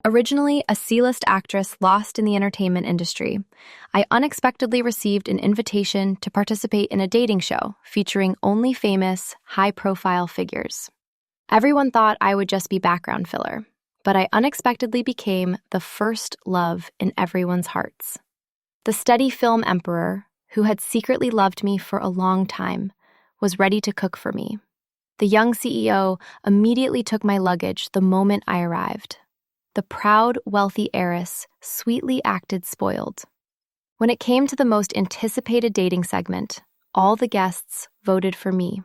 Originally a C-list actress lost in the entertainment industry, I unexpectedly received an invitation to participate in a dating show featuring only famous, high-profile figures. Everyone thought I would just be background filler, but I unexpectedly became the first love in everyone's hearts. The steady film emperor, who had secretly loved me for a long time, was ready to cook for me. The young CEO immediately took my luggage the moment I arrived. The proud, wealthy heiress sweetly acted spoiled. When it came to the most anticipated dating segment, all the guests voted for me.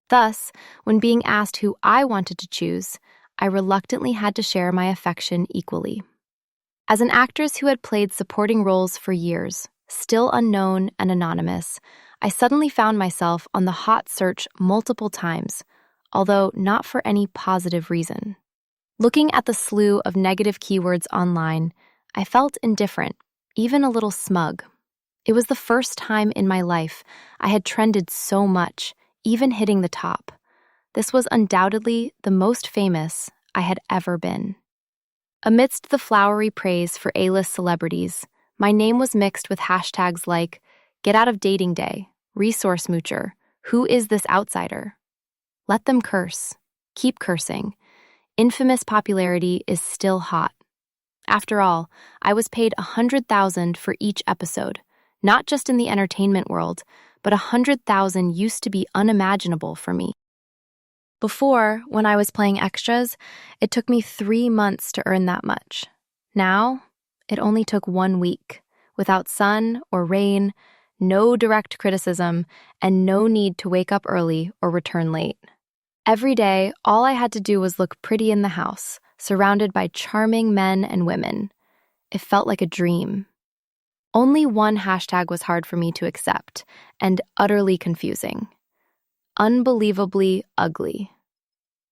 Thus, when being asked who I wanted to choose, I reluctantly had to share my affection equally. As an actress who had played supporting roles for years, still unknown and anonymous, I suddenly found myself on the hot search multiple times, although not for any positive reason. Looking at the slew of negative keywords online, I felt indifferent, even a little smug. It was the first time in my life I had trended so much, even hitting the top. This was undoubtedly the most famous I had ever been. Amidst the flowery praise for A-list celebrities, my name was mixed with hashtags like "Get Out of Dating Day," "Resource Moocher," "Who is this outsider?" Let them curse. Keep cursing. Infamous popularity is still hot. After all, I was paid $100,000 for each episode, not just in the entertainment world, but $100,000 used to be unimaginable for me. Before, when I was playing extras, it took me 3 months to earn that much. Now, it only took 1 week, without sun or rain, no direct criticism, and no need to wake up early or return late. Every day, all I had to do was look pretty in the house, surrounded by charming men and women. It felt like a dream. Only one hashtag was hard for me to accept, and utterly confusing. Unbelievably ugly.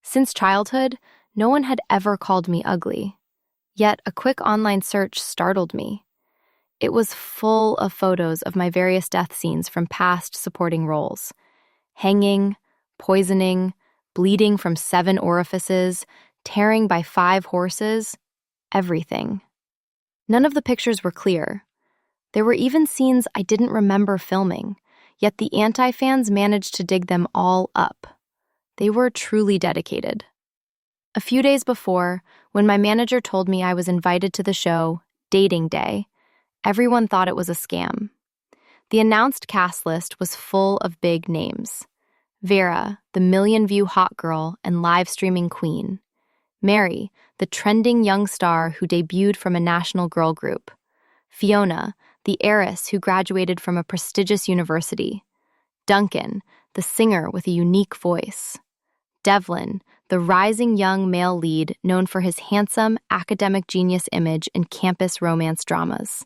Since childhood, no one had ever called me ugly. Yet a quick online search startled me. It was full of photos of my various death scenes from past supporting roles. Hanging, poisoning, bleeding from 7 orifices, tearing by 5 horses, everything. None of the pictures were clear. There were even scenes I didn't remember filming, yet the anti-fans managed to dig them all up. They were truly dedicated. A few days before, when my manager told me I was invited to the show, Dating Day, everyone thought it was a scam. The announced cast list was full of big names. Vera, the million-view hot girl and live-streaming queen. Mary, the trending young star who debuted from a national girl group. Fiona, the heiress who graduated from a prestigious university. Duncan, the singer with a unique voice. Devlin, the rising young male lead known for his handsome, academic genius image in campus romance dramas.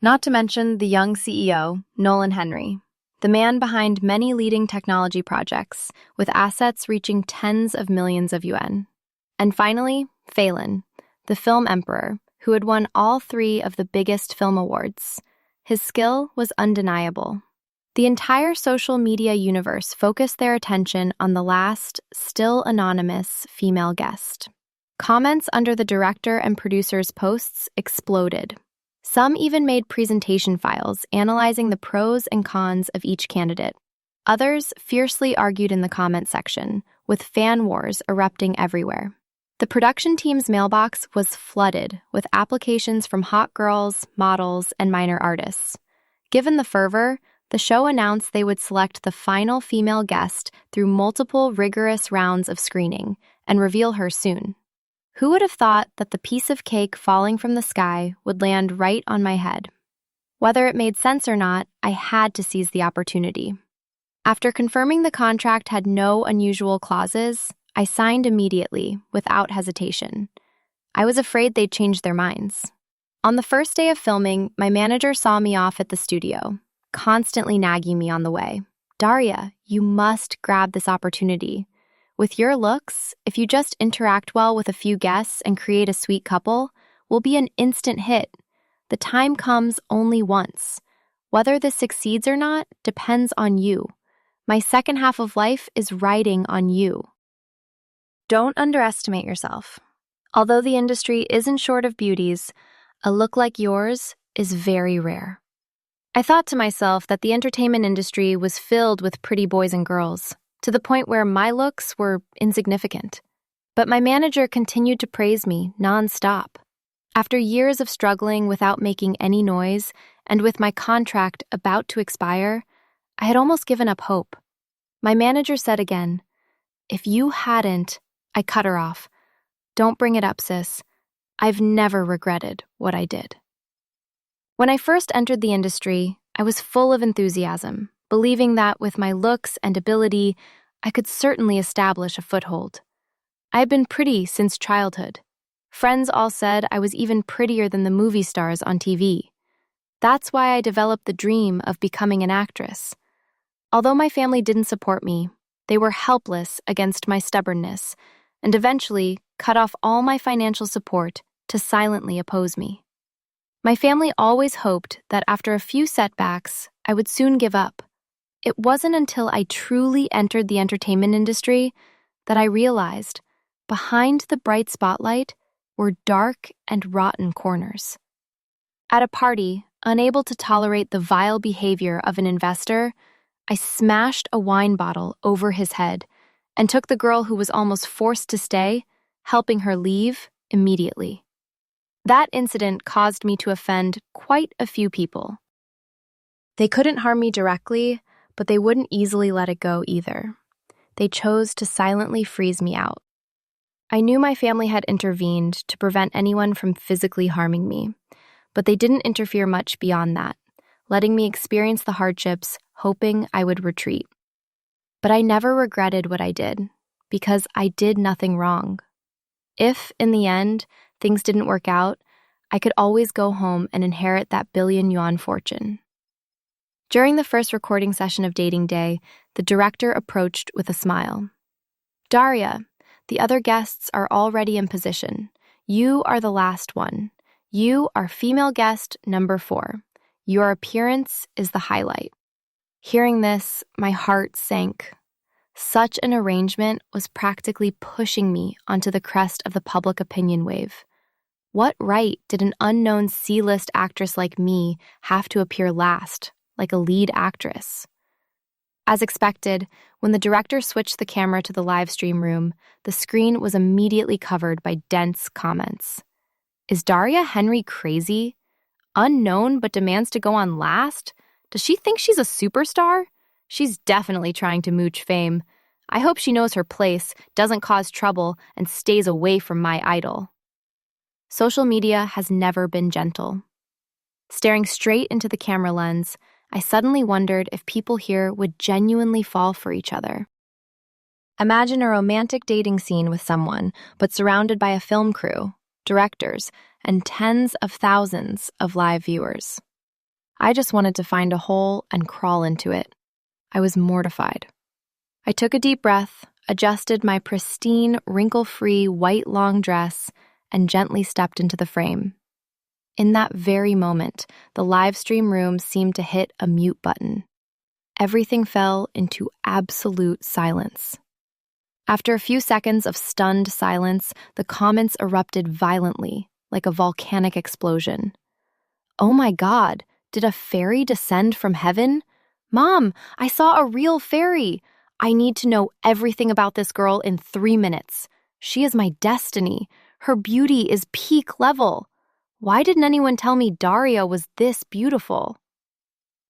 Not to mention the young CEO, Nolan Henry, the man behind many leading technology projects, with assets reaching tens of millions of yuan. And finally, Phelan, the film emperor, who had won all 3 of the biggest film awards. His skill was undeniable. The entire social media universe focused their attention on the last, still anonymous, female guest. Comments under the director and producer's posts exploded. Some even made presentation files analyzing the pros and cons of each candidate. Others fiercely argued in the comment section, with fan wars erupting everywhere. The production team's mailbox was flooded with applications from hot girls, models, and minor artists. Given the fervor, the show announced they would select the final female guest through multiple rigorous rounds of screening and reveal her soon. Who would have thought that the piece of cake falling from the sky would land right on my head? Whether it made sense or not, I had to seize the opportunity. After confirming the contract had no unusual clauses, I signed immediately, without hesitation. I was afraid they'd change their minds. On the first day of filming, my manager saw me off at the studio, constantly nagging me on the way. "Daria, you must grab this opportunity. With your looks, if you just interact well with a few guests and create a sweet couple, we'll be an instant hit. The time comes only once. Whether this succeeds or not depends on you. My second half of life is riding on you." Don't underestimate yourself. Although the industry isn't short of beauties, a look like yours is very rare. I thought to myself that the entertainment industry was filled with pretty boys and girls, to the point where my looks were insignificant. But my manager continued to praise me nonstop. After years of struggling without making any noise, and with my contract about to expire, I had almost given up hope. My manager said again, "If you hadn't," I cut her off. "Don't bring it up, sis. I've never regretted what I did." When I first entered the industry, I was full of enthusiasm, believing that with my looks and ability, I could certainly establish a foothold. I had been pretty since childhood. Friends all said I was even prettier than the movie stars on TV. That's why I developed the dream of becoming an actress. Although my family didn't support me, they were helpless against my stubbornness, and eventually cut off all my financial support to silently oppose me. My family always hoped that after a few setbacks, I would soon give up. It wasn't until I truly entered the entertainment industry that I realized behind the bright spotlight were dark and rotten corners. At a party, unable to tolerate the vile behavior of an investor, I smashed a wine bottle over his head and took the girl who was almost forced to stay, helping her leave immediately. That incident caused me to offend quite a few people. They couldn't harm me directly, but they wouldn't easily let it go either. They chose to silently freeze me out. I knew my family had intervened to prevent anyone from physically harming me, but they didn't interfere much beyond that, letting me experience the hardships, hoping I would retreat. But I never regretted what I did, because I did nothing wrong. If, in the end, things didn't work out, I could always go home and inherit that billion-yuan fortune. During the first recording session of Dating Day, the director approached with a smile. "Daria, the other guests are already in position. You are the last one. You are female guest number 4. Your appearance is the highlight." Hearing this, my heart sank. Such an arrangement was practically pushing me onto the crest of the public opinion wave. What right did an unknown C-list actress like me have to appear last, like a lead actress? As expected, when the director switched the camera to the live stream room, the screen was immediately covered by dense comments. Is Daria Henry crazy? Unknown but demands to go on last? Does she think she's a superstar? She's definitely trying to mooch fame. I hope she knows her place, doesn't cause trouble, and stays away from my idol. Social media has never been gentle. Staring straight into the camera lens, I suddenly wondered if people here would genuinely fall for each other. Imagine a romantic dating scene with someone, but surrounded by a film crew, directors, and tens of thousands of live viewers. I just wanted to find a hole and crawl into it. I was mortified. I took a deep breath, adjusted my pristine, wrinkle-free white long dress, and gently stepped into the frame. In that very moment, the live stream room seemed to hit a mute button. Everything fell into absolute silence. After a few seconds of stunned silence, the comments erupted violently, like a volcanic explosion. "Oh my God, did a fairy descend from heaven? Mom, I saw a real fairy. I need to know everything about this girl in 3 minutes. She is my destiny. Her beauty is peak level. Why didn't anyone tell me Daria was this beautiful?"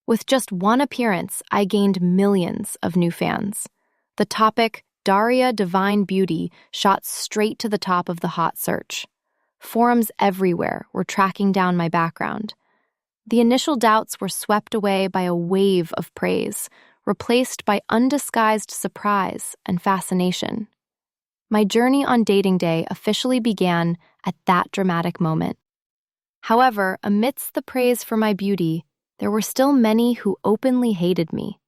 With just one appearance, I gained millions of new fans. The topic, Daria Divine Beauty, shot straight to the top of the hot search. Forums everywhere were tracking down my background. The initial doubts were swept away by a wave of praise, replaced by undisguised surprise and fascination. My journey on Dating Day officially began at that dramatic moment. However, amidst the praise for my beauty, there were still many who openly hated me.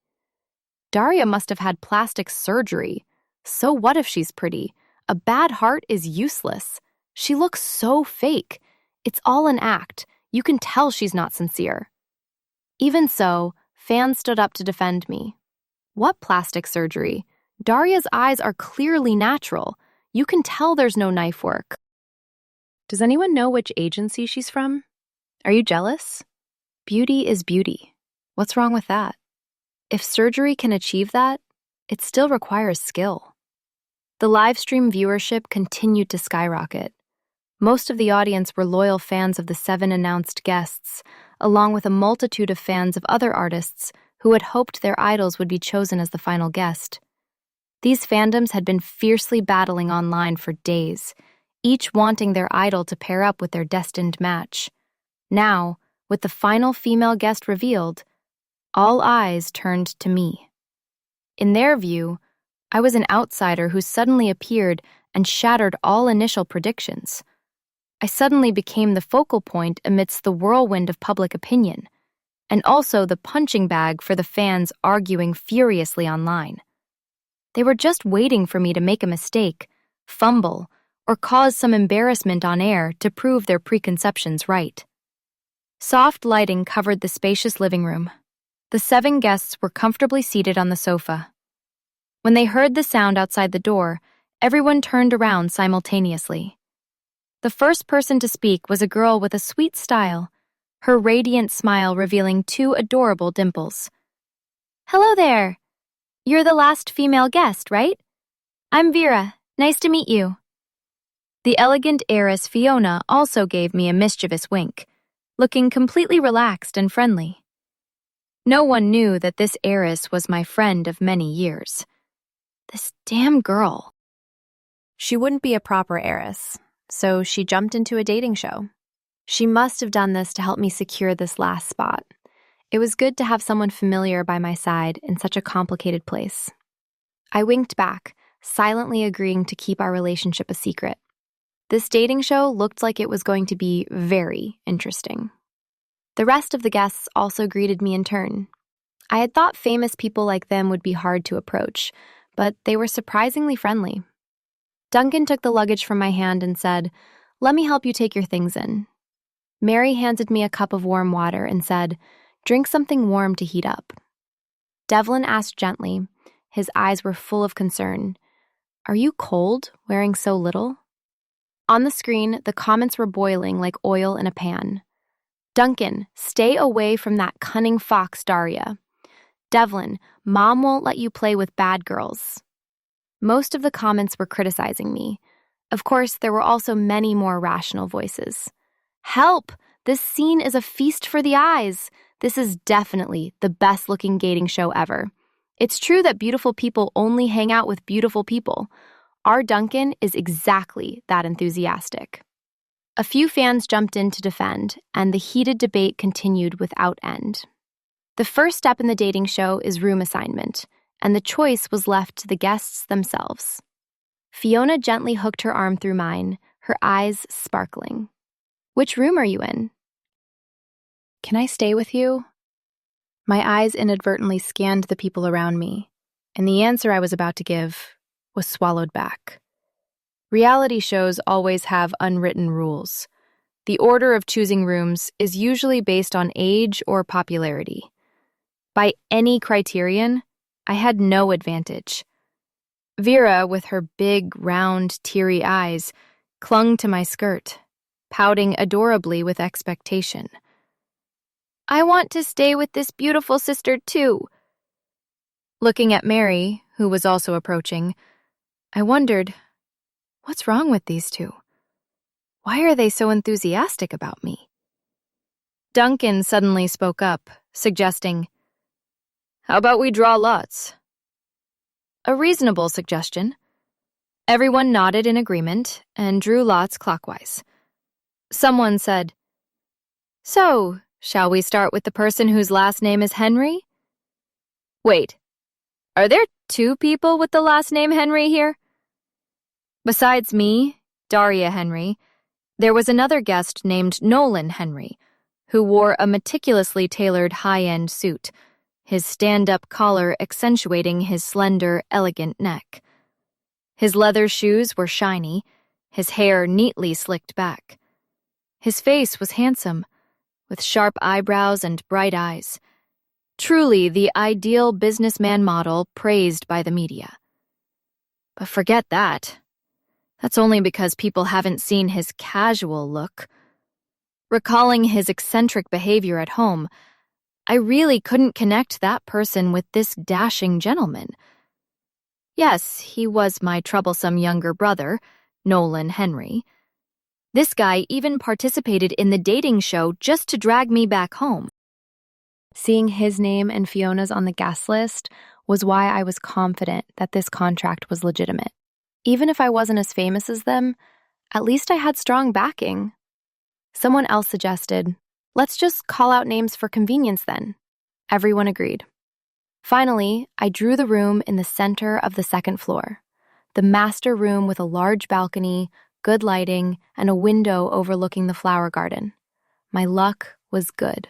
Daria must have had plastic surgery. So what if she's pretty? A bad heart is useless. She looks so fake. It's all an act. You can tell she's not sincere. Even so, fans stood up to defend me. What plastic surgery? Daria's eyes are clearly natural. You can tell there's no knife work. Does anyone know which agency she's from? Are you jealous? Beauty is beauty. What's wrong with that? If surgery can achieve that, it still requires skill. The live stream viewership continued to skyrocket. Most of the audience were loyal fans of the 7 announced guests, along with a multitude of fans of other artists who had hoped their idols would be chosen as the final guest. These fandoms had been fiercely battling online for days, each wanting their idol to pair up with their destined match. Now, with the final female guest revealed, all eyes turned to me. In their view, I was an outsider who suddenly appeared and shattered all initial predictions. I suddenly became the focal point amidst the whirlwind of public opinion, and also the punching bag for the fans arguing furiously online. They were just waiting for me to make a mistake, fumble, or cause some embarrassment on air to prove their preconceptions right. Soft lighting covered the spacious living room. The 7 guests were comfortably seated on the sofa. When they heard the sound outside the door, everyone turned around simultaneously. The first person to speak was a girl with a sweet style, her radiant smile revealing 2 adorable dimples. "Hello there. You're the last female guest, right? I'm Vera. Nice to meet you." The elegant heiress Fiona also gave me a mischievous wink, looking completely relaxed and friendly. No one knew that this heiress was my friend of many years. This damn girl. She wouldn't be a proper heiress, so she jumped into a dating show. She must have done this to help me secure this last spot. It was good to have someone familiar by my side in such a complicated place. I winked back, silently agreeing to keep our relationship a secret. This dating show looked like it was going to be very interesting. The rest of the guests also greeted me in turn. I had thought famous people like them would be hard to approach, but they were surprisingly friendly. Duncan took the luggage from my hand and said, "Let me help you take your things in." Mary handed me a cup of warm water and said, "Drink something warm to heat up." Devlin asked gently. His eyes were full of concern, "Are you cold, wearing so little?" On the screen, the comments were boiling like oil in a pan. "Duncan, stay away from that cunning fox, Daria." "Devlin, Mom won't let you play with bad girls." Most of the comments were criticizing me. Of course, there were also many more rational voices. "Help! This scene is a feast for the eyes. This is definitely the best-looking dating show ever. It's true that beautiful people only hang out with beautiful people. Our Duncan is exactly that enthusiastic." A few fans jumped in to defend, and the heated debate continued without end. The first step in the dating show is room assignment, and the choice was left to the guests themselves. Fiona gently hooked her arm through mine, her eyes sparkling. "Which room are you in?" "Can I stay with you?" My eyes inadvertently scanned the people around me, and the answer I was about to give was swallowed back. Reality shows always have unwritten rules. The order of choosing rooms is usually based on age or popularity. By any criterion, I had no advantage. Vera, with her big, round, teary eyes, clung to my skirt, pouting adorably with expectation. "I want to stay with this beautiful sister, too." Looking at Mary, who was also approaching, I wondered, what's wrong with these two? Why are they so enthusiastic about me? Duncan suddenly spoke up, suggesting, "How about we draw lots?" A reasonable suggestion. Everyone nodded in agreement and drew lots clockwise. Someone said, "So, shall we start with the person whose last name is Henry?" "Wait, are there 2 people with the last name Henry here?" Besides me, Daria Henry, there was another guest named Nolan Henry, who wore a meticulously tailored high-end suit, his stand-up collar accentuating his slender, elegant neck. His leather shoes were shiny, his hair neatly slicked back. His face was handsome, with sharp eyebrows and bright eyes. Truly the ideal businessman model praised by the media. But forget that. That's only because people haven't seen his casual look. Recalling his eccentric behavior at home, I really couldn't connect that person with this dashing gentleman. Yes, he was my troublesome younger brother, Nolan Henry. This guy even participated in the dating show just to drag me back home. Seeing his name and Fiona's on the guest list was why I was confident that this contract was legitimate. Even if I wasn't as famous as them, at least I had strong backing. Someone else suggested, let's just call out names for convenience then. Everyone agreed. Finally, I drew the room in the center of the second floor, the master room with a large balcony, good lighting, and a window overlooking the flower garden. My luck was good.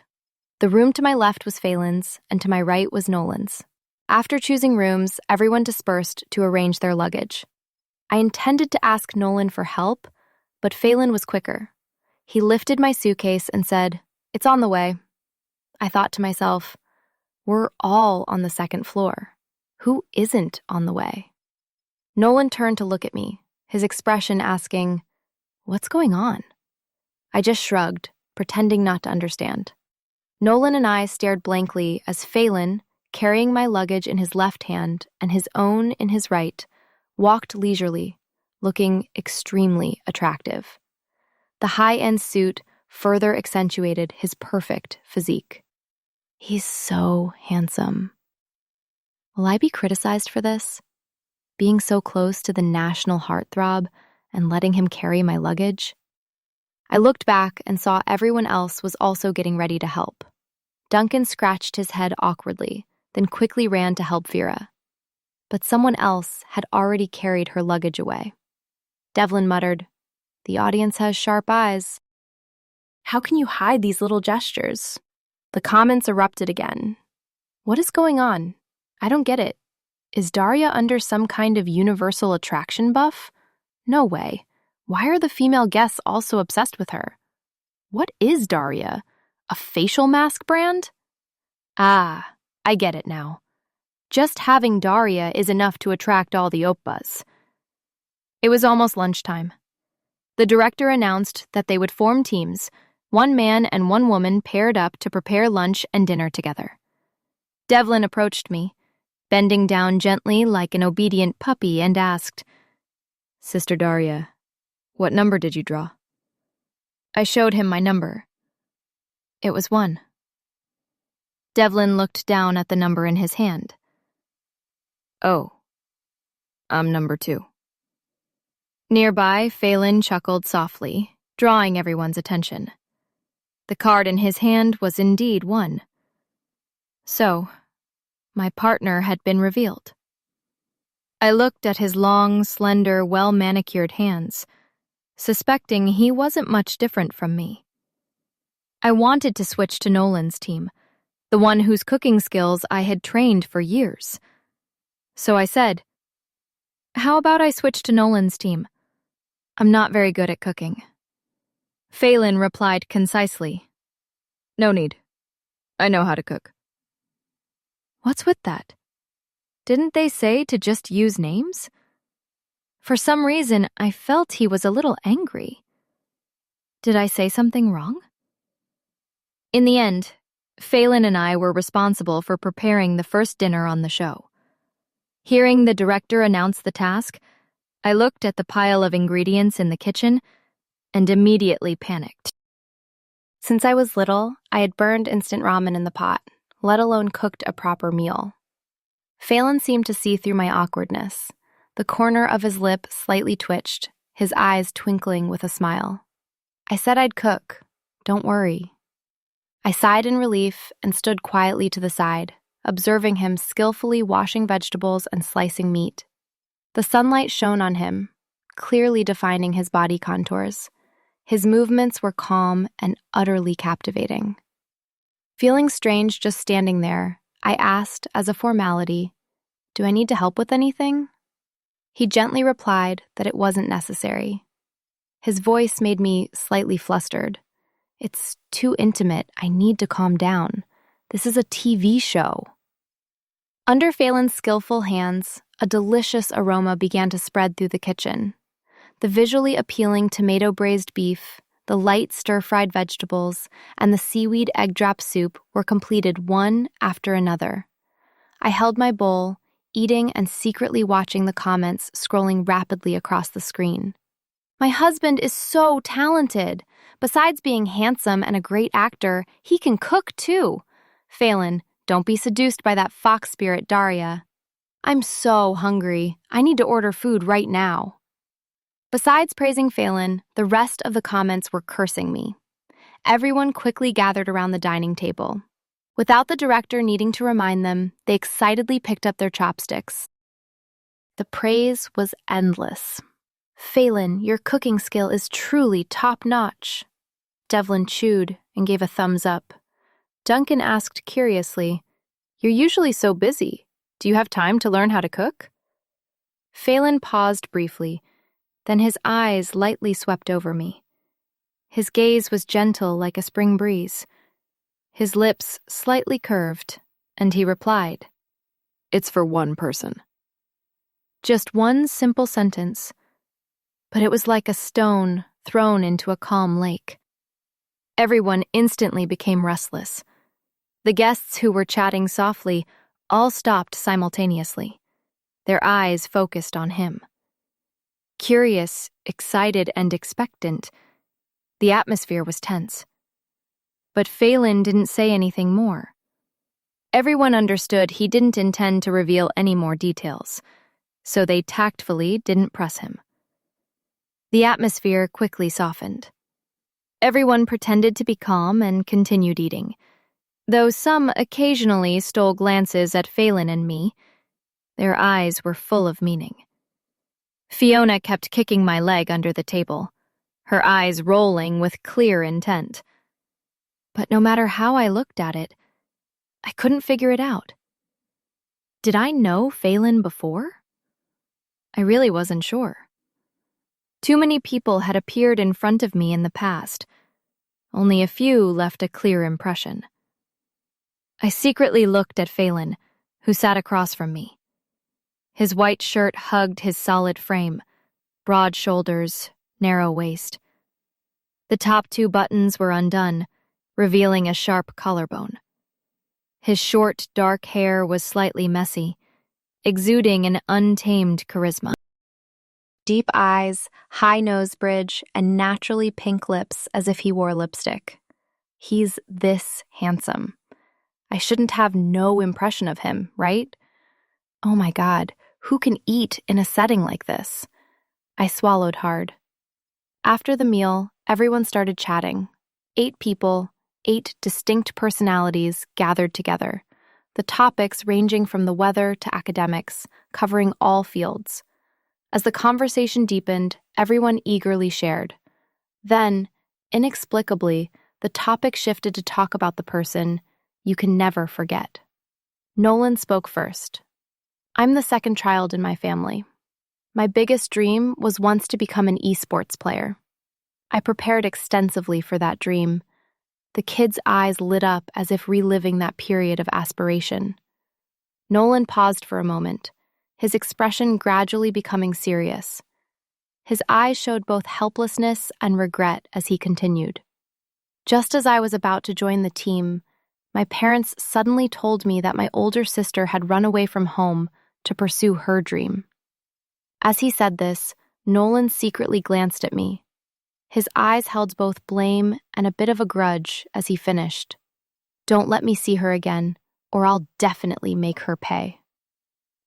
The room to my left was Phelan's, and to my right was Nolan's. After choosing rooms, everyone dispersed to arrange their luggage. I intended to ask Nolan for help, but Phelan was quicker. He lifted my suitcase and said, "It's on the way." I thought to myself, we're all on the second floor. Who isn't on the way? Nolan turned to look at me, his expression asking, "What's going on?" I just shrugged, pretending not to understand. Nolan and I stared blankly as Phelan, carrying my luggage in his left hand and his own in his right, walked leisurely, looking extremely attractive. The high-end suit further accentuated his perfect physique. He's so handsome. Will I be criticized for this? Being so close to the national heartthrob and letting him carry my luggage? I looked back and saw everyone else was also getting ready to help. Duncan scratched his head awkwardly, then quickly ran to help Vera. But someone else had already carried her luggage away. Devlin muttered, "The audience has sharp eyes." How can you hide these little gestures? The comments erupted again. What is going on? I don't get it. Is Daria under some kind of universal attraction buff? No way. Why are the female guests also obsessed with her? What is Daria? A facial mask brand? Ah, I get it now. Just having Daria is enough to attract all the oppas. It was almost lunchtime. The director announced that they would form teams, one man and one woman paired up to prepare lunch and dinner together. Devlin approached me, bending down gently like an obedient puppy, and asked, "Sister Daria, what number did you draw?" I showed him my number. It was 1. Devlin looked down at the number in his hand. "Oh, I'm number 2. Nearby, Phelan chuckled softly, drawing everyone's attention. The card in his hand was indeed 1. So, my partner had been revealed. I looked at his long, slender, well-manicured hands, suspecting he wasn't much different from me. I wanted to switch to Nolan's team, the one whose cooking skills I had trained for years. So I said, "How about I switch to Nolan's team? I'm not very good at cooking." Phelan replied concisely, "No need. I know how to cook." What's with that? Didn't they say to just use names? For some reason, I felt he was a little angry. Did I say something wrong? In the end, Phelan and I were responsible for preparing the first dinner on the show. Hearing the director announce the task, I looked at the pile of ingredients in the kitchen and immediately panicked. Since I was little, I had burned instant ramen in the pot, let alone cooked a proper meal. Phelan seemed to see through my awkwardness. The corner of his lip slightly twitched, his eyes twinkling with a smile. I said I'd cook. Don't worry. I sighed in relief and stood quietly to the side, observing him skillfully washing vegetables and slicing meat. The sunlight shone on him, clearly defining his body contours. His movements were calm and utterly captivating. Feeling strange just standing there, I asked, as a formality, "Do I need to help with anything?" He gently replied that it wasn't necessary. His voice made me slightly flustered. "It's too intimate. I need to calm down. This is a TV show." Under Phelan's skillful hands, a delicious aroma began to spread through the kitchen. The visually appealing tomato braised beef, the light stir-fried vegetables, and the seaweed egg drop soup were completed one after another. I held my bowl, eating and secretly watching the comments scrolling rapidly across the screen. My husband is so talented. Besides being handsome and a great actor, he can cook too. Phelan, don't be seduced by that fox spirit Daria. I'm so hungry. I need to order food right now. Besides praising Phelan, the rest of the comments were cursing me. Everyone quickly gathered around the dining table. Without the director needing to remind them, they excitedly picked up their chopsticks. The praise was endless. Phelan, your cooking skill is truly top-notch. Devlin chewed and gave a thumbs up. Duncan asked curiously, "You're usually so busy. Do you have time to learn how to cook?" Phelan paused briefly, then his eyes lightly swept over me. His gaze was gentle like a spring breeze. His lips slightly curved, and he replied, "It's for one person." Just one simple sentence, but it was like a stone thrown into a calm lake. Everyone instantly became restless. The guests who were chatting softly all stopped simultaneously, their eyes focused on him. Curious, excited, and expectant, the atmosphere was tense. But Phelan didn't say anything more. Everyone understood he didn't intend to reveal any more details, so they tactfully didn't press him. The atmosphere quickly softened. Everyone pretended to be calm and continued eating, though some occasionally stole glances at Phelan and me. Their eyes were full of meaning. Fiona kept kicking my leg under the table, her eyes rolling with clear intent. But no matter how I looked at it, I couldn't figure it out. Did I know Phelan before? I really wasn't sure. Too many people had appeared in front of me in the past. Only a few left a clear impression. I secretly looked at Phelan, who sat across from me. His white shirt hugged his solid frame, broad shoulders, narrow waist. The top two buttons were undone, revealing a sharp collarbone. His short, dark hair was slightly messy, exuding an untamed charisma. Deep eyes, high nose bridge, and naturally pink lips as if he wore lipstick. He's this handsome. I shouldn't have no impression of him, right? Oh my God, who can eat in a setting like this? I swallowed hard. After the meal, everyone started chatting. 8 people, 8 distinct personalities gathered together, the topics ranging from the weather to academics, covering all fields. As the conversation deepened, everyone eagerly shared. Then, inexplicably, the topic shifted to talk about the person you can never forget. Nolan spoke first. I'm the second child in my family. My biggest dream was once to become an esports player. I prepared extensively for that dream. The kid's eyes lit up as if reliving that period of aspiration. Nolan paused for a moment, his expression gradually becoming serious. His eyes showed both helplessness and regret as he continued. Just as I was about to join the team, my parents suddenly told me that my older sister had run away from home to pursue her dream. As he said this, Nolan secretly glanced at me. His eyes held both blame and a bit of a grudge as he finished. "Don't let me see her again, or I'll definitely make her pay."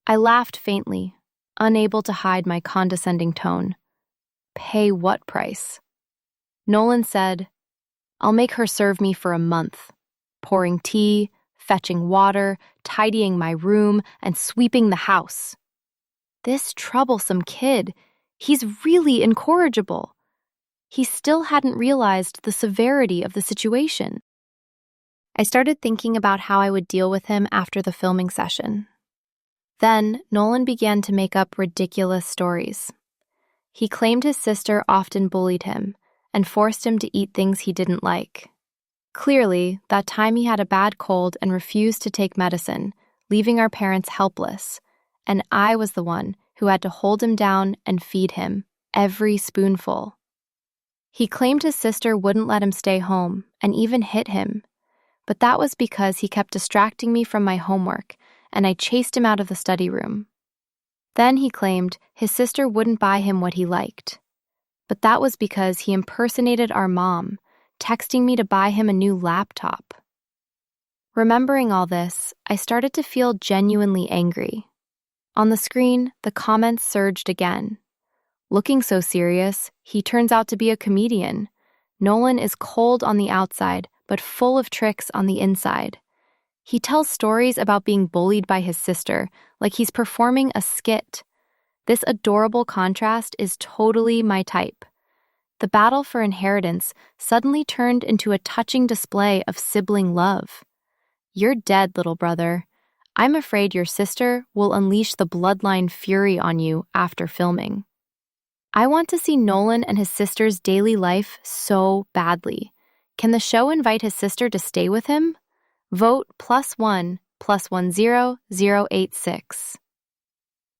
I laughed faintly, unable to hide my condescending tone. Pay what price? Nolan said, "I'll make her serve me for a month, pouring tea, fetching water, tidying my room, and sweeping the house." This troublesome kid, he's really incorrigible. He still hadn't realized the severity of the situation. I started thinking about how I would deal with him after the filming session. Then, Nolan began to make up ridiculous stories. He claimed his sister often bullied him and forced him to eat things he didn't like. Clearly, that time he had a bad cold and refused to take medicine, leaving our parents helpless, and I was the one who had to hold him down and feed him every spoonful. He claimed his sister wouldn't let him stay home and even hit him, but that was because he kept distracting me from my homework, and I chased him out of the study room. Then he claimed his sister wouldn't buy him what he liked, but that was because he impersonated our mom, texting me to buy him a new laptop. Remembering all this, I started to feel genuinely angry. On the screen, the comments surged again. Looking so serious, he turns out to be a comedian. Nolan is cold on the outside, but full of tricks on the inside. He tells stories about being bullied by his sister, like he's performing a skit. This adorable contrast is totally my type. The battle for inheritance suddenly turned into a touching display of sibling love. You're dead, little brother. I'm afraid your sister will unleash the bloodline fury on you after filming. I want to see Nolan and his sister's daily life so badly. Can the show invite his sister to stay with him? Vote +1 +10086.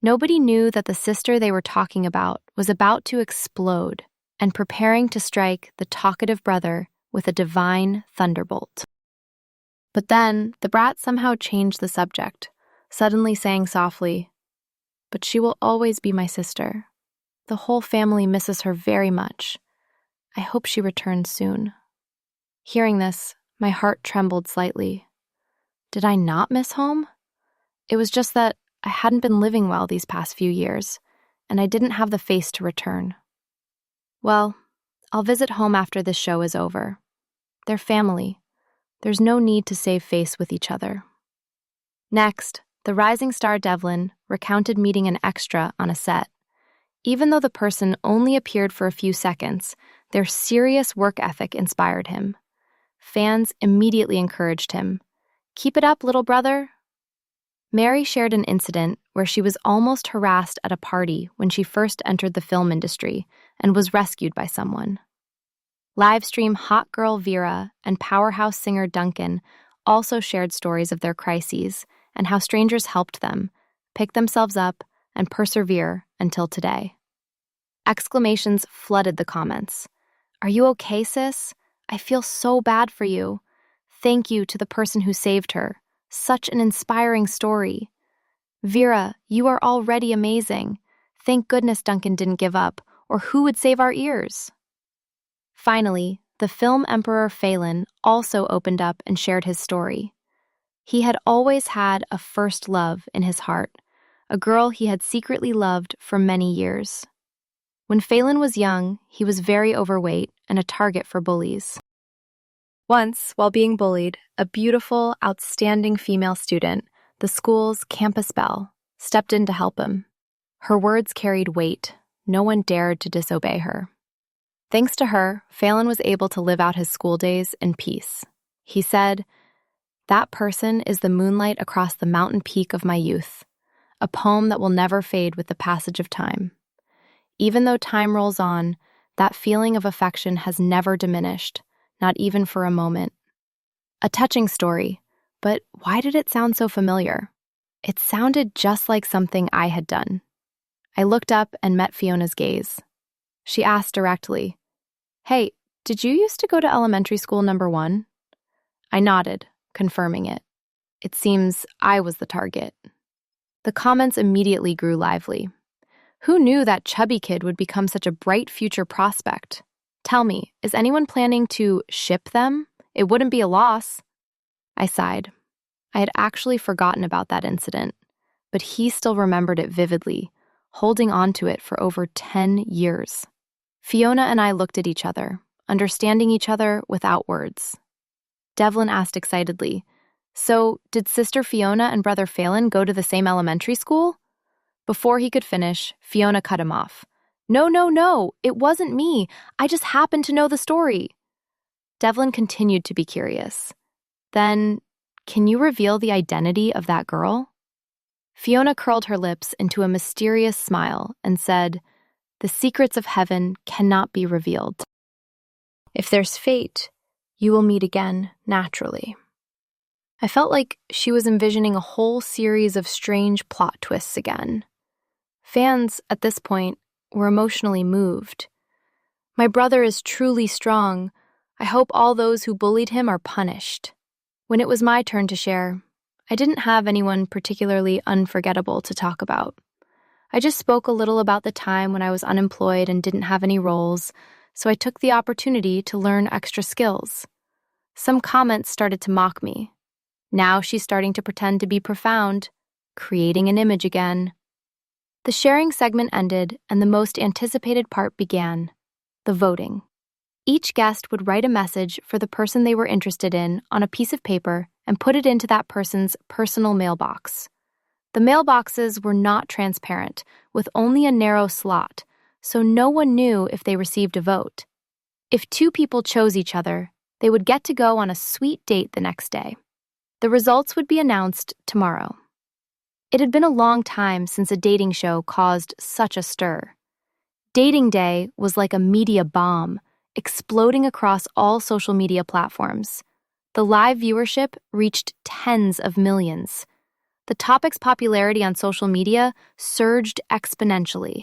Nobody knew that the sister they were talking about was about to explode and preparing to strike the talkative brother with a divine thunderbolt. But then the brat somehow changed the subject, suddenly saying softly, "But she will always be my sister. The whole family misses her very much. I hope she returns soon." Hearing this, my heart trembled slightly. Did I not miss home? It was just that I hadn't been living well these past few years, and I didn't have the face to return. Well, I'll visit home after this show is over. They're family. There's no need to save face with each other. Next, the rising star Devlin recounted meeting an extra on a set. Even though the person only appeared for a few seconds, their serious work ethic inspired him. Fans immediately encouraged him. "Keep it up, little brother." Mary shared an incident where she was almost harassed at a party when she first entered the film industry and was rescued by someone. Livestream hot girl Vera and powerhouse singer Duncan also shared stories of their crises and how strangers helped them, pick themselves up, and persevere until today. Exclamations flooded the comments. "Are you okay, sis? I feel so bad for you. Thank you to the person who saved her. Such an inspiring story. Vera, you are already amazing. Thank goodness Duncan didn't give up, or who would save our ears?" Finally, the film emperor Phelan also opened up and shared his story. He had always had a first love in his heart, a girl he had secretly loved for many years. When Phelan was young, he was very overweight and a target for bullies. Once, while being bullied, a beautiful, outstanding female student, the school's campus belle, stepped in to help him. Her words carried weight. No one dared to disobey her. Thanks to her, Phelan was able to live out his school days in peace. He said, "That person is the moonlight across the mountain peak of my youth, a poem that will never fade with the passage of time. Even though time rolls on, that feeling of affection has never diminished, not even for a moment." A touching story, but why did it sound so familiar? It sounded just like something I had done. I looked up and met Fiona's gaze. She asked directly, "Hey, did you used to go to elementary school number 1? I nodded, confirming it. It seems I was the target. The comments immediately grew lively. Who knew that chubby kid would become such a bright future prospect? Tell me, is anyone planning to ship them? It wouldn't be a loss." I sighed. I had actually forgotten about that incident, but he still remembered it vividly, holding on to it for over 10 years. Fiona and I looked at each other, understanding each other without words. Devlin asked excitedly, "So, did Sister Fiona and Brother Phelan go to the same elementary school?" Before he could finish, Fiona cut him off. No, it wasn't me. I just happened to know the story." Devlin continued to be curious. "Then, can you reveal the identity of that girl?" Fiona curled her lips into a mysterious smile and said, "The secrets of heaven cannot be revealed. If there's fate, you will meet again naturally." I felt like she was envisioning a whole series of strange plot twists again. Fans, at this point, were emotionally moved. "My brother is truly strong. I hope all those who bullied him are punished." When it was my turn to share, I didn't have anyone particularly unforgettable to talk about. I just spoke a little about the time when I was unemployed and didn't have any roles, so I took the opportunity to learn extra skills. Some comments started to mock me. Now she's starting to pretend to be profound, creating an image again. The sharing segment ended, and the most anticipated part began: the voting. Each guest would write a message for the person they were interested in on a piece of paper and put it into that person's personal mailbox. The mailboxes were not transparent, with only a narrow slot, so no one knew if they received a vote. If two people chose each other, they would get to go on a sweet date the next day. The results would be announced tomorrow. It had been a long time since a dating show caused such a stir. Dating Day was like a media bomb, exploding across all social media platforms. The live viewership reached tens of millions. The topic's popularity on social media surged exponentially.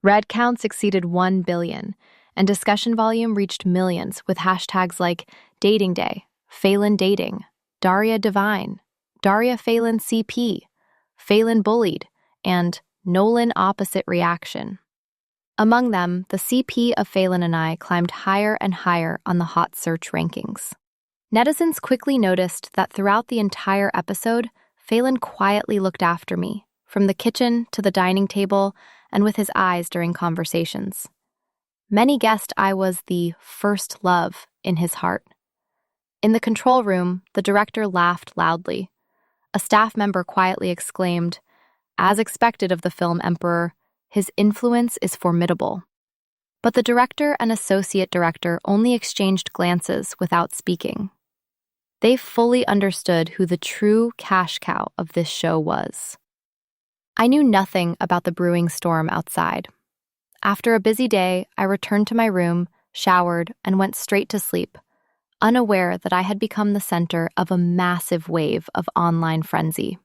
Read counts exceeded 1 billion, and discussion volume reached millions with hashtags like Dating Day, Phelan Dating, Daria Divine, Daria Phelan CP, Phelan Bullied, and Nolan Opposite Reaction. Among them, the CP of Phelan and I climbed higher and higher on the hot search rankings. Netizens quickly noticed that throughout the entire episode, Phelan quietly looked after me, from the kitchen to the dining table and with his eyes during conversations. Many guessed I was the first love in his heart. In the control room, the director laughed loudly. A staff member quietly exclaimed, "As expected of the film emperor, his influence is formidable." But the director and associate director only exchanged glances without speaking. They fully understood who the true cash cow of this show was. I knew nothing about the brewing storm outside. After a busy day, I returned to my room, showered, and went straight to sleep, unaware that I had become the center of a massive wave of online frenzy.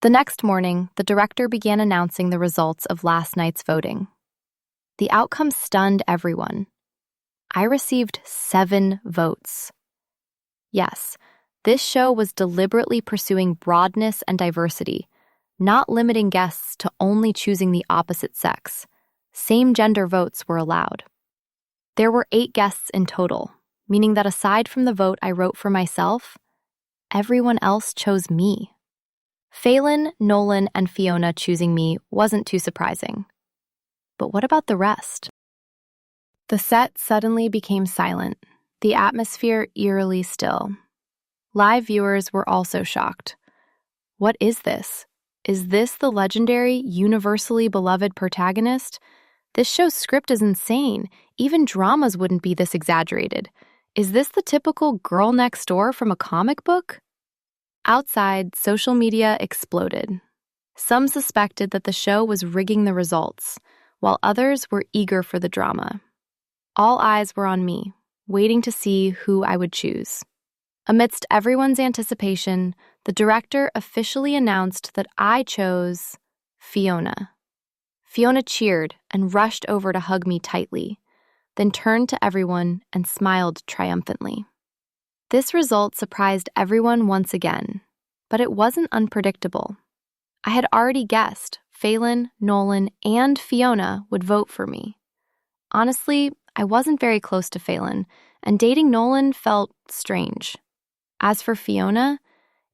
The next morning, the director began announcing the results of last night's voting. The outcome stunned everyone. I received 7 votes. Yes, this show was deliberately pursuing broadness and diversity, not limiting guests to only choosing the opposite sex. Same-gender votes were allowed. There were 8 guests in total, meaning that aside from the vote I wrote for myself, everyone else chose me. Phelan, Nolan, and Fiona choosing me wasn't too surprising. But what about the rest? The set suddenly became silent, the atmosphere eerily still. Live viewers were also shocked. What is this? Is this the legendary, universally beloved protagonist? This show's script is insane. Even dramas wouldn't be this exaggerated. Is this the typical girl next door from a comic book? Outside, social media exploded. Some suspected that the show was rigging the results, while others were eager for the drama. All eyes were on me, waiting to see who I would choose. Amidst everyone's anticipation, the director officially announced that I chose Fiona. Fiona cheered and rushed over to hug me tightly, then turned to everyone and smiled triumphantly. This result surprised everyone once again, but it wasn't unpredictable. I had already guessed Phelan, Nolan, and Fiona would vote for me. Honestly, I wasn't very close to Phelan, and dating Nolan felt strange. As for Fiona,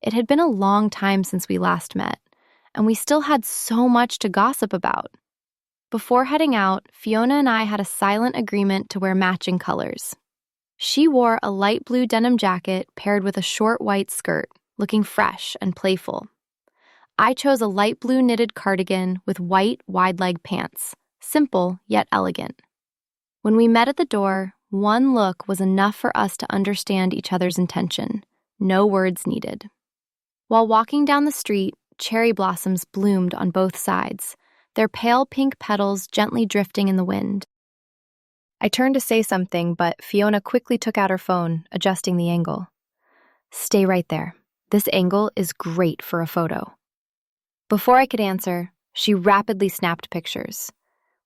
it had been a long time since we last met, and we still had so much to gossip about. Before heading out, Fiona and I had a silent agreement to wear matching colors. She wore a light blue denim jacket paired with a short white skirt, looking fresh and playful. I chose a light blue knitted cardigan with white wide-leg pants, simple yet elegant. When we met at the door, one look was enough for us to understand each other's intention. No words needed. While walking down the street, cherry blossoms bloomed on both sides, their pale pink petals gently drifting in the wind. I turned to say something, but Fiona quickly took out her phone, adjusting the angle. "Stay right there. This angle is great for a photo." Before I could answer, she rapidly snapped pictures.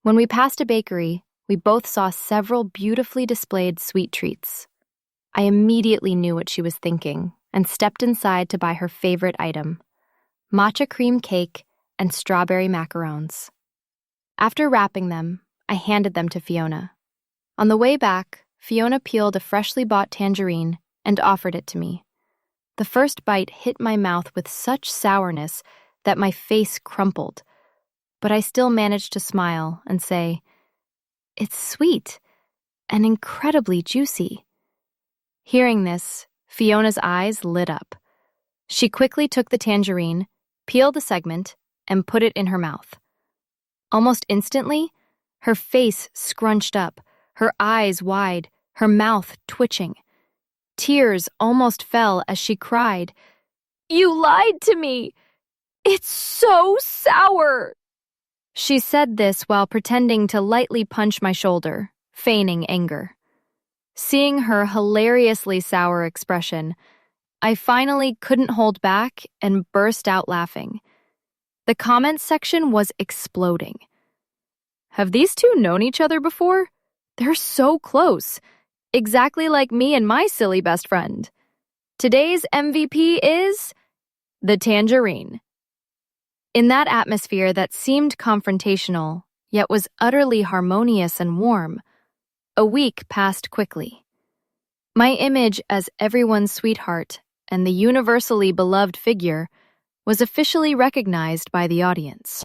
When we passed a bakery, we both saw several beautifully displayed sweet treats. I immediately knew what she was thinking and stepped inside to buy her favorite item, matcha cream cake and strawberry macarons. After wrapping them, I handed them to Fiona. On the way back, Fiona peeled a freshly bought tangerine and offered it to me. The first bite hit my mouth with such sourness that my face crumpled, but I still managed to smile and say, "It's sweet and incredibly juicy." Hearing this, Fiona's eyes lit up. She quickly took the tangerine, peeled a segment, and put it in her mouth. Almost instantly, her face scrunched up, her eyes wide, her mouth twitching. Tears almost fell as she cried, "You lied to me! It's so sour!" She said this while pretending to lightly punch my shoulder, feigning anger. Seeing her hilariously sour expression, I finally couldn't hold back and burst out laughing. The comments section was exploding. "Have these two known each other before? They're so close. Exactly like me and my silly best friend. Today's MVP is the tangerine." In that atmosphere that seemed confrontational, yet was utterly harmonious and warm, a week passed quickly. My image as everyone's sweetheart and the universally beloved figure was officially recognized by the audience.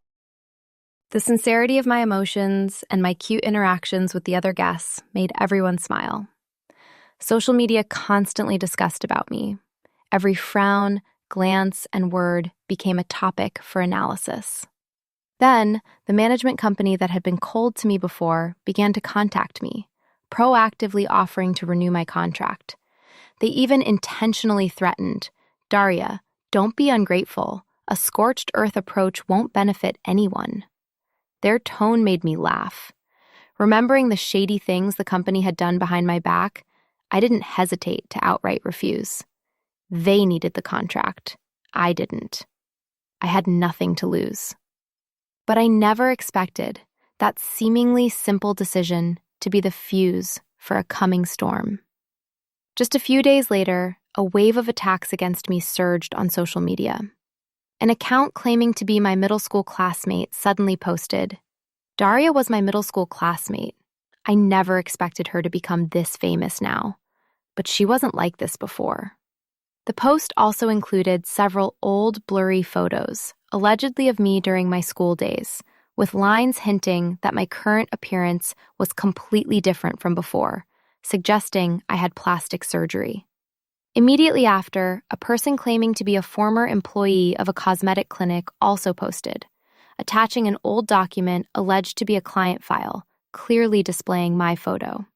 The sincerity of my emotions and my cute interactions with the other guests made everyone smile. Social media constantly discussed about me. Every frown, glance, and word became a topic for analysis. Then, the management company that had been cold to me before began to contact me, proactively offering to renew my contract. They even intentionally threatened, "Daria, don't be ungrateful. A scorched earth approach won't benefit anyone." Their tone made me laugh. Remembering the shady things the company had done behind my back, I didn't hesitate to outright refuse. They needed the contract. I didn't. I had nothing to lose. But I never expected that seemingly simple decision to be the fuse for a coming storm. Just a few days later, a wave of attacks against me surged on social media. An account claiming to be my middle school classmate suddenly posted, "Daria was my middle school classmate. I never expected her to become this famous now, but she wasn't like this before." The post also included several old, blurry photos, allegedly of me during my school days, with lines hinting that my current appearance was completely different from before, suggesting I had plastic surgery. Immediately after, a person claiming to be a former employee of a cosmetic clinic also posted, attaching an old document alleged to be a client file, clearly displaying my photo.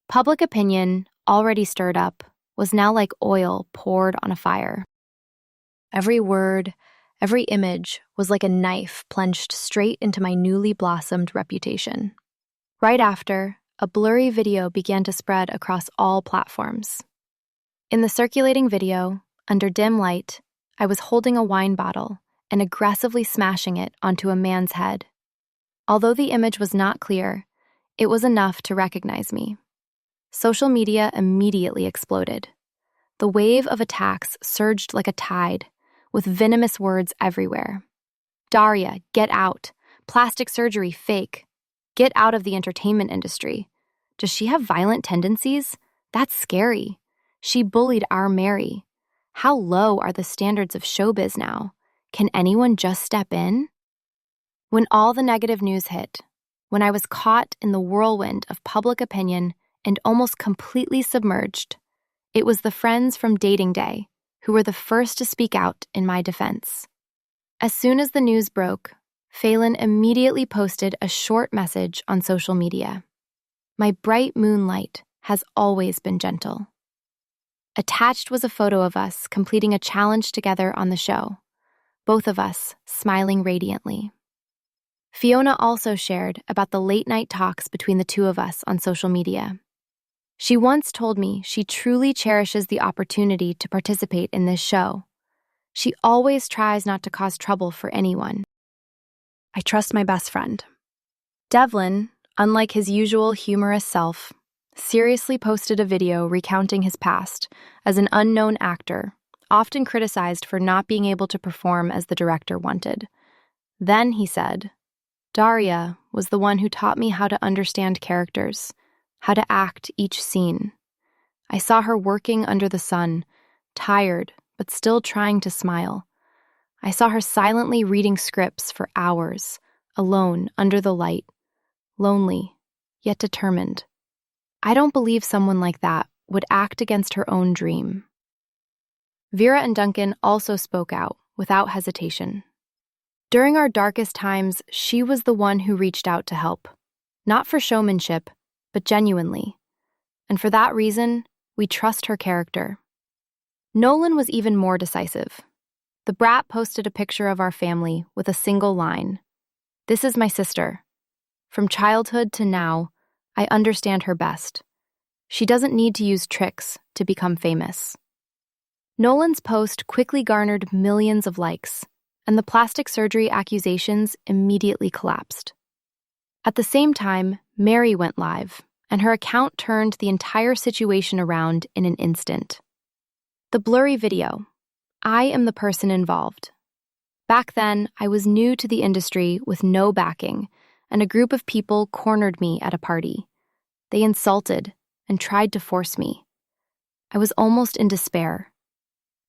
Public opinion, already stirred up, was now like oil poured on a fire. Every word, every image was like a knife plunged straight into my newly blossomed reputation. Right after, a blurry video began to spread across all platforms. In the circulating video, under dim light, I was holding a wine bottle and aggressively smashing it onto a man's head. Although the image was not clear, it was enough to recognize me. Social media immediately exploded. The wave of attacks surged like a tide, with venomous words everywhere. "Daria, get out. Plastic surgery, fake. Get out of the entertainment industry. Does she have violent tendencies? That's scary. She bullied our Mary. How low are the standards of showbiz now? Can anyone just step in?" When all the negative news hit, when I was caught in the whirlwind of public opinion and almost completely submerged, it was the friends from dating day who were the first to speak out in my defense. As soon as the news broke, Phelan immediately posted a short message on social media. "My bright moonlight has always been gentle." Attached was a photo of us completing a challenge together on the show, both of us smiling radiantly. Fiona also shared about the late-night talks between the two of us on social media. She once told me she truly cherishes the opportunity to participate in this show. She always tries not to cause trouble for anyone. "I trust my best friend. Devlin, unlike his usual humorous self, seriously posted a video recounting his past as an unknown actor, often criticized for not being able to perform as the director wanted. Then he said, "Daria was the one who taught me how to understand characters, how to act each scene. I saw her working under the sun, tired but still trying to smile. I saw her silently reading scripts for hours, alone under the light, lonely, yet determined. I don't believe someone like that would act against her own dream." Vera and Duncan also spoke out without hesitation. During our darkest times, she was the one who reached out to help, not for showmanship, but genuinely. And for that reason, we trust her character. Nolan was even more decisive. The brat posted a picture of our family with a single line. "This is my sister. From childhood to now, I understand her best. She doesn't need to use tricks to become famous." Nolan's post quickly garnered millions of likes, and the plastic surgery accusations immediately collapsed. At the same time, Mary went live, and her account turned the entire situation around in an instant. The blurry video. I am the person involved. Back then, I was new to the industry with no backing, and a group of people cornered me at a party. They insulted and tried to force me. I was almost in despair.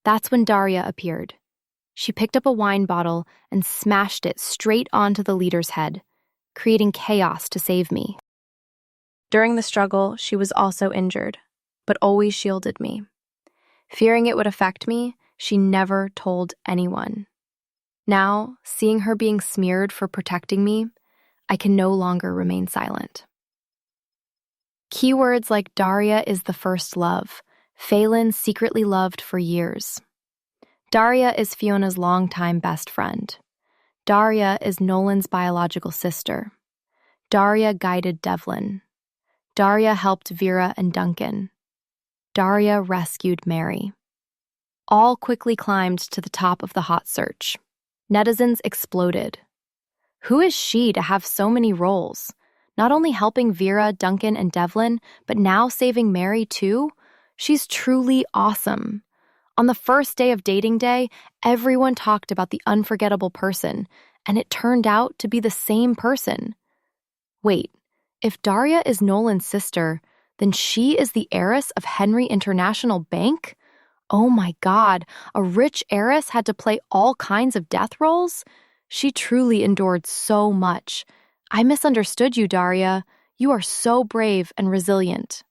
That's when Daria appeared. She picked up a wine bottle and smashed it straight onto the leader's head, creating chaos to save me. During the struggle, she was also injured, but always shielded me. Fearing it would affect me, she never told anyone. Now, seeing her being smeared for protecting me, I can no longer remain silent. Keywords like Daria is the first love, Phelan secretly loved for years. Daria is Fiona's longtime best friend. Daria is Nolan's biological sister. Daria guided Devlin. Daria helped Vera and Duncan. Daria rescued Mary. All quickly climbed to the top of the hot search. Netizens exploded. Who is she to have so many roles? Not only helping Vera, Duncan, and Devlin, but now saving Mary too? She's truly awesome. On the first day of dating day, everyone talked about the unforgettable person, and it turned out to be the same person. Wait, if Daria is Nolan's sister, then she is the heiress of Henry International Bank? Oh my God, a rich heiress had to play all kinds of death roles? She truly endured so much. I misunderstood you, Daria. You are so brave and resilient.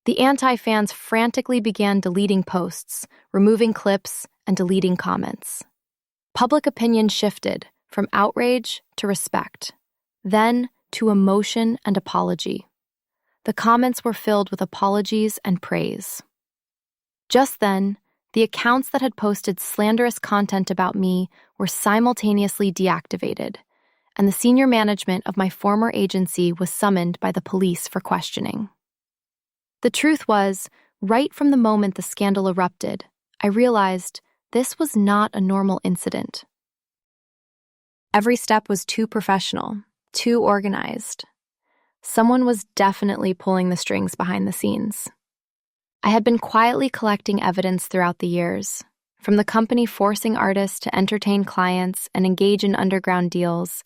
The anti-fans frantically began deleting posts, removing clips, and deleting comments. Public opinion shifted from outrage to respect, then to emotion and apology. The comments were filled with apologies and praise. Just then, the accounts that had posted slanderous content about me were simultaneously deactivated, and the senior management of my former agency was summoned by the police for questioning. The truth was, right from the moment the scandal erupted, I realized this was not a normal incident. Every step was too professional, too organized. Someone was definitely pulling the strings behind the scenes. I had been quietly collecting evidence throughout the years, from the company forcing artists to entertain clients and engage in underground deals,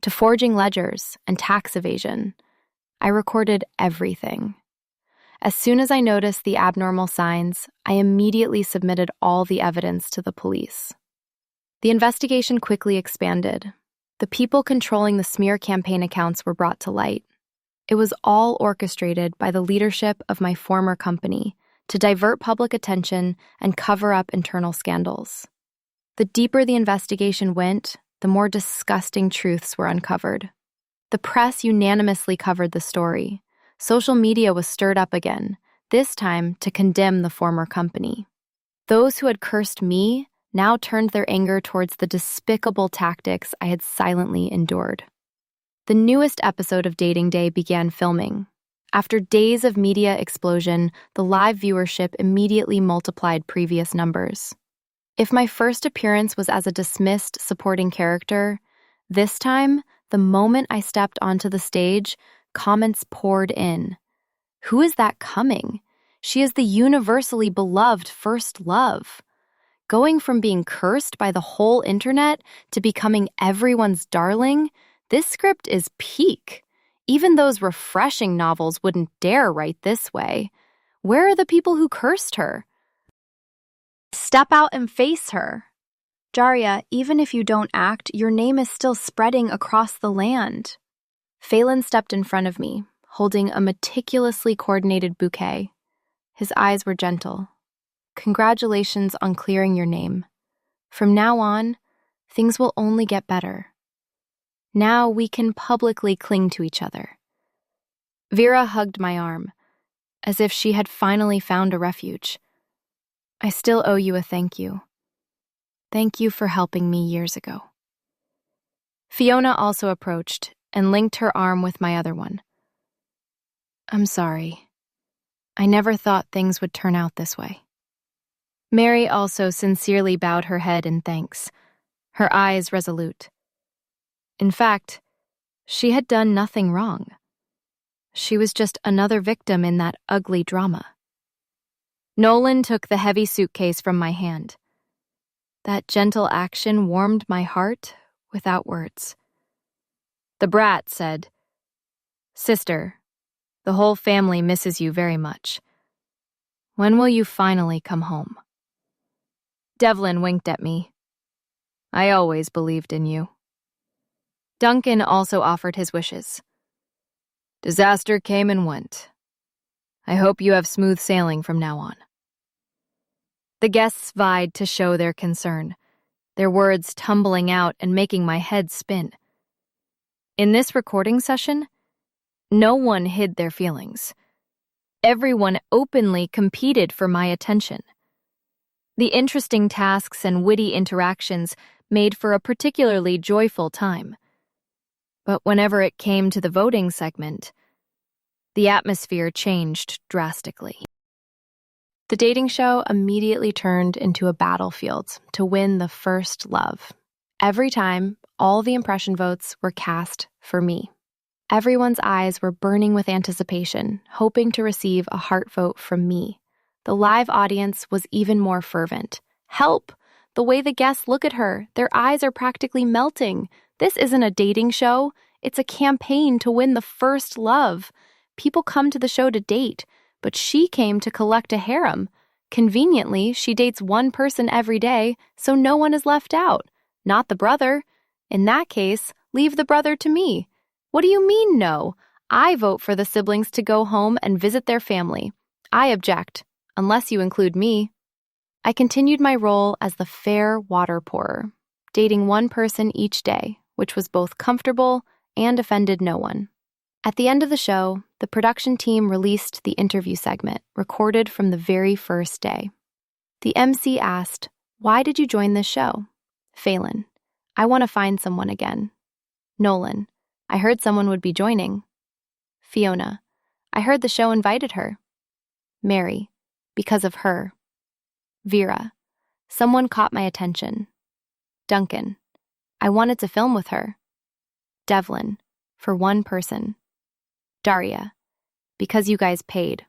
to forging ledgers and tax evasion. I recorded everything. As soon as I noticed the abnormal signs, I immediately submitted all the evidence to the police. The investigation quickly expanded. The people controlling the smear campaign accounts were brought to light. It was all orchestrated by the leadership of my former company to divert public attention and cover up internal scandals. The deeper the investigation went, the more disgusting truths were uncovered. The press unanimously covered the story. Social media was stirred up again, this time to condemn the former company. Those who had cursed me now turned their anger towards the despicable tactics I had silently endured. The newest episode of Dating Day began filming. After days of media explosion, the live viewership immediately multiplied previous numbers. If my first appearance was as a dismissed supporting character, this time, The moment I stepped onto the stage, comments poured in. Who is that coming? She is the universally beloved first love. Going from being cursed by the whole internet to becoming everyone's darling, this script is peak. Even those refreshing novels wouldn't dare write this way. Where are the people who cursed her? Step out and face her. Daria, even if you don't act, your name is still spreading across the land. Phelan stepped in front of me, holding a meticulously coordinated bouquet. His eyes were gentle. Congratulations on clearing your name. From now on, things will only get better. Now we can publicly cling to each other. Vera hugged my arm, as if she had finally found a refuge. I still owe you a thank you. Thank you for helping me years ago. Fiona also approached and linked her arm with my other one. I'm sorry. I never thought things would turn out this way. Mary also sincerely bowed her head in thanks, her eyes resolute. In fact, she had done nothing wrong. She was just another victim in that ugly drama. Nolan took the heavy suitcase from my hand. That gentle action warmed my heart without words. The brat said, Sister, the whole family misses you very much. When will you finally come home? Devlin winked at me. I always believed in you. Duncan also offered his wishes. Disaster came and went. I hope you have smooth sailing from now on. The guests vied to show their concern, their words tumbling out and making my head spin. In this recording session, no one hid their feelings. Everyone openly competed for my attention. The interesting tasks and witty interactions made for a particularly joyful time. But whenever it came to the voting segment, the atmosphere changed drastically. The dating show immediately turned into a battlefield to win the first love. Every time, all the impression votes were cast for me. Everyone's eyes were burning with anticipation, hoping to receive a heart vote from me. The live audience was even more fervent. Help! The way the guests look at her, their eyes are practically melting. This isn't a dating show. It's a campaign to win the first love. People come to the show to date, but she came to collect a harem. Conveniently, she dates one person every day, so no one is left out. Not the brother. In that case, leave the brother to me. What do you mean, no? I vote for the siblings to go home and visit their family. I object, unless you include me. I continued my role as the fair water pourer, dating one person each day, which was both comfortable and offended no one. At the end of the show, the production team released the interview segment, recorded from the very first day. The MC asked, "Why did you join this show?" Phelan, "I want to find someone again." Nolan, "I heard someone would be joining." Fiona, "I heard the show invited her." Mary, "Because of her." Vera, "Someone caught my attention." Duncan, "I wanted to film with her." Devlin, "For one person." Daria, "Because you guys paid."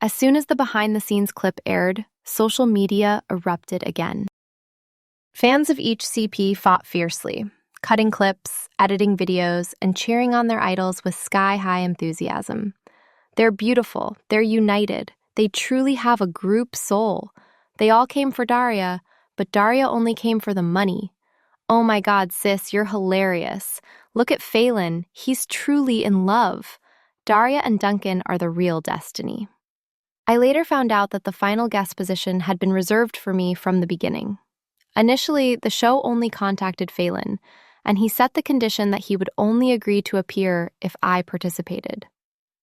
As soon as the behind-the-scenes clip aired, social media erupted again. Fans of each CP fought fiercely, cutting clips, editing videos, and cheering on their idols with sky-high enthusiasm. They're beautiful, they're united, they truly have a group soul. They all came for Daria, but Daria only came for the money. Oh my God, sis, you're hilarious. Look at Phelan, he's truly in love. Daria and Duncan are the real destiny. I later found out that the final guest position had been reserved for me from the beginning. Initially, the show only contacted Phelan, and he set the condition that he would only agree to appear if I participated.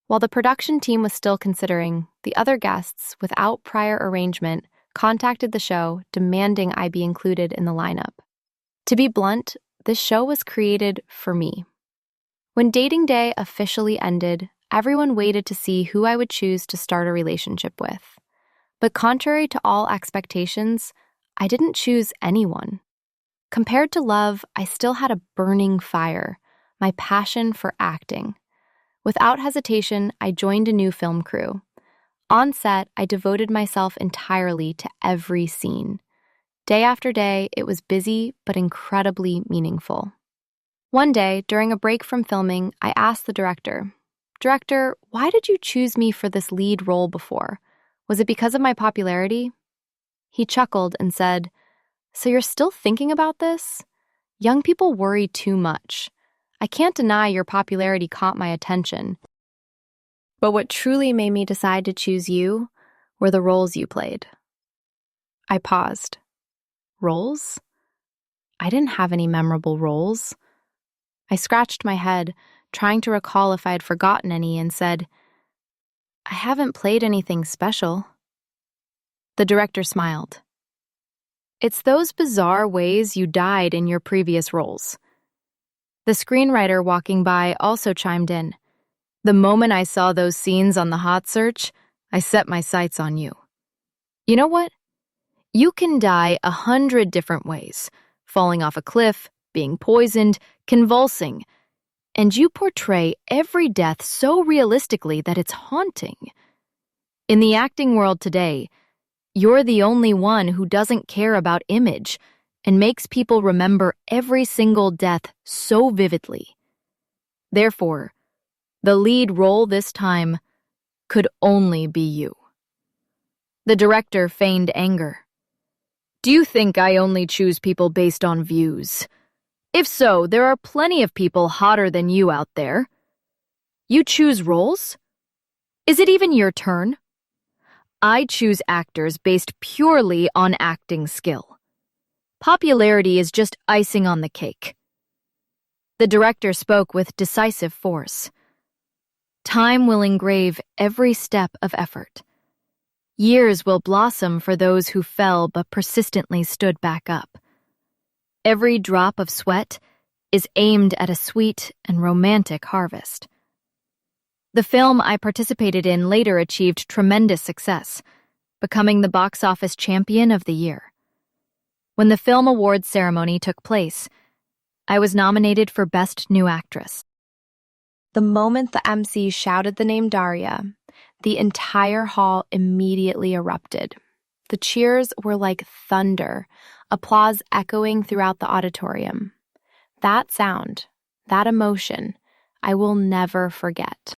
While the production team was still considering, the other guests, without prior arrangement, contacted the show, demanding I be included in the lineup. To be blunt, this show was created for me. When dating day officially ended, everyone waited to see who I would choose to start a relationship with. But contrary to all expectations, I didn't choose anyone. Compared to love, I still had a burning fire, my passion for acting. Without hesitation, I joined a new film crew. On set, I devoted myself entirely to every scene. Day after day, it was busy but incredibly meaningful. One day, during a break from filming, I asked the director, "Director, why did you choose me for this lead role before? Was it because of my popularity?" He chuckled and said, "So you're still thinking about this? Young people worry too much. I can't deny your popularity caught my attention. But what truly made me decide to choose you were the roles you played." I paused. Roles? I didn't have any memorable roles. I scratched my head, trying to recall if I had forgotten any, and said, "I haven't played anything special." The director smiled. "It's those bizarre ways you died in your previous roles." The screenwriter walking by also chimed in. "The moment I saw those scenes on the hot search, I set my sights on you. You know what? You can die 100 different ways, falling off a cliff, being poisoned, convulsing, and you portray every death so realistically that it's haunting. In the acting world today, you're the only one who doesn't care about image and makes people remember every single death so vividly. Therefore, the lead role this time could only be you." The director feigned anger. "Do you think I only choose people based on views? If so, there are plenty of people hotter than you out there. You choose roles? Is it even your turn? I choose actors based purely on acting skill. Popularity is just icing on the cake." The director spoke with decisive force. "Time will engrave every step of effort. Years will blossom for those who fell but persistently stood back up. Every drop of sweat is aimed at a sweet and romantic harvest." The film I participated in later achieved tremendous success, becoming the box office champion of the year. When the film awards ceremony took place, I was nominated for Best New Actress. The moment the MC shouted the name Daria, the entire hall immediately erupted. The cheers were like thunder, applause echoing throughout the auditorium. That sound, that emotion, I will never forget.